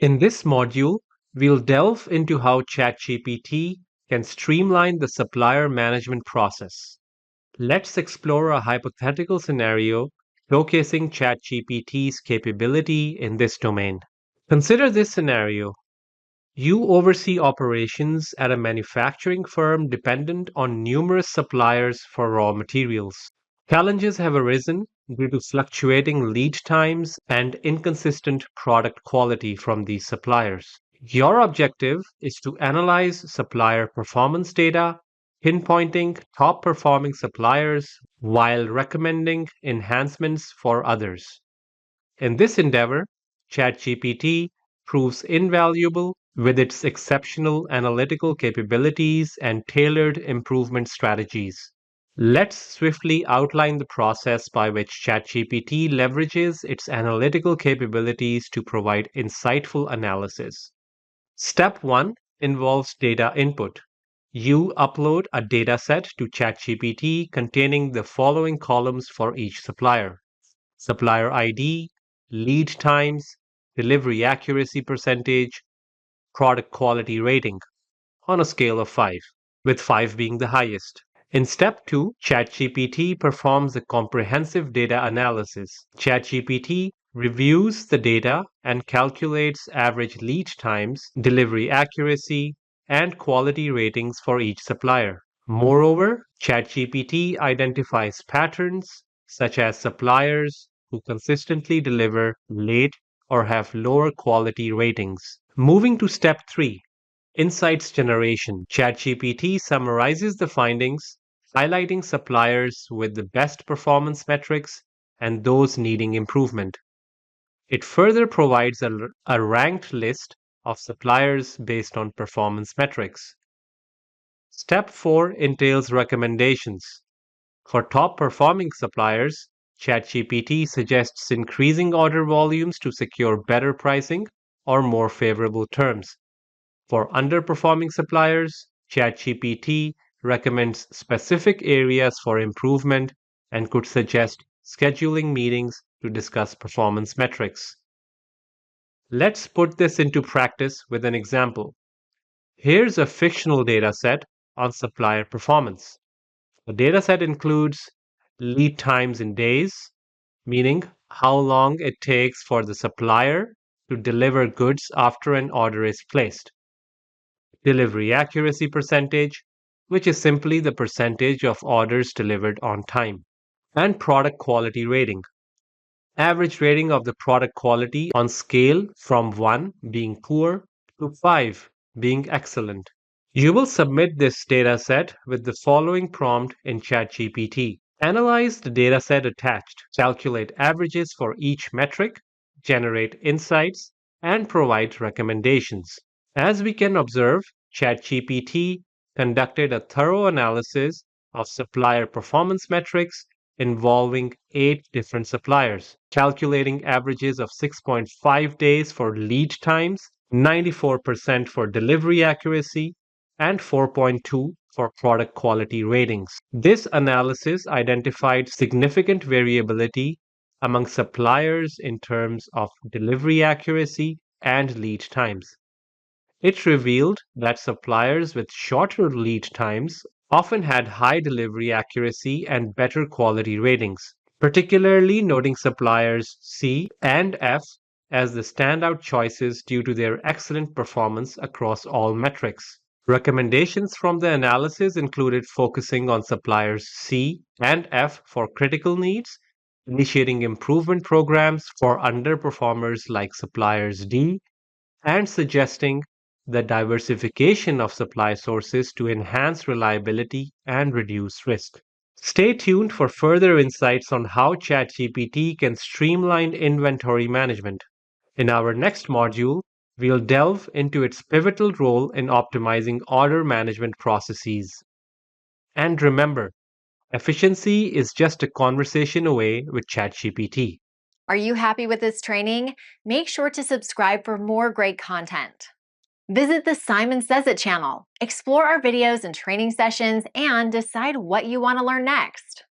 In this module, we'll delve into how ChatGPT can streamline the supplier management process. Let's explore a hypothetical scenario showcasing ChatGPT's capability in this domain. Consider this scenario. You oversee operations at a manufacturing firm dependent on numerous suppliers for raw materials. Challenges have arisen due to fluctuating lead times and inconsistent product quality from these suppliers. Your objective is to analyze supplier performance data, pinpointing top performing suppliers while recommending enhancements for others. In this endeavor, ChatGPT proves invaluable with its exceptional analytical capabilities and tailored improvement strategies. Let's swiftly outline the process by which ChatGPT leverages its analytical capabilities to provide insightful analysis. Step 1 involves data input. You upload a dataset to ChatGPT containing the following columns for each supplier: supplier ID, lead times, delivery accuracy percentage, product quality rating on a scale of 5, with 5 being the highest. In step 2, ChatGPT performs a comprehensive data analysis. ChatGPT reviews the data and calculates average lead times, delivery accuracy, and quality ratings for each supplier. Moreover, ChatGPT identifies patterns such as suppliers who consistently deliver late or have lower quality ratings. Moving to step 3, insights generation. ChatGPT summarizes the findings, highlighting suppliers with the best performance metrics and those needing improvement. It further provides a ranked list of suppliers based on performance metrics. Step 4 entails recommendations. For top performing suppliers, ChatGPT suggests increasing order volumes to secure better pricing or more favorable terms. For underperforming suppliers, ChatGPT recommends specific areas for improvement and could suggest scheduling meetings to discuss performance metrics. Let's put this into practice with an example. Here's a fictional dataset on supplier performance. The dataset includes lead times in days, meaning how long it takes for the supplier to deliver goods after an order is placed; delivery accuracy percentage, which is simply the percentage of orders delivered on time; and product quality rating, average rating of the product quality on scale from 1 being poor to 5 being excellent. You will submit this dataset with the following prompt in ChatGPT. Analyze the dataset attached, calculate averages for each metric, generate insights, and provide recommendations. As we can observe, ChatGPT conducted a thorough analysis of supplier performance metrics involving 8 different suppliers, calculating averages of 6.5 days for lead times, 94% for delivery accuracy, and 4.2 for product quality ratings. This analysis identified significant variability among suppliers in terms of delivery accuracy and lead times. It revealed that suppliers with shorter lead times often had high delivery accuracy and better quality ratings, particularly noting suppliers C and F as the standout choices due to their excellent performance across all metrics. Recommendations from the analysis included focusing on suppliers C and F for critical needs, initiating improvement programs for underperformers like suppliers D, and suggesting the diversification of supply sources to enhance reliability and reduce risk. Stay tuned for further insights on how ChatGPT can streamline inventory management. In our next module, we'll delve into its pivotal role in optimizing order management processes. And remember, efficiency is just a conversation away with ChatGPT. Are you happy with this training? Make sure to subscribe for more great content. Visit the Simon Says It channel, explore our videos and training sessions, and decide what you want to learn next.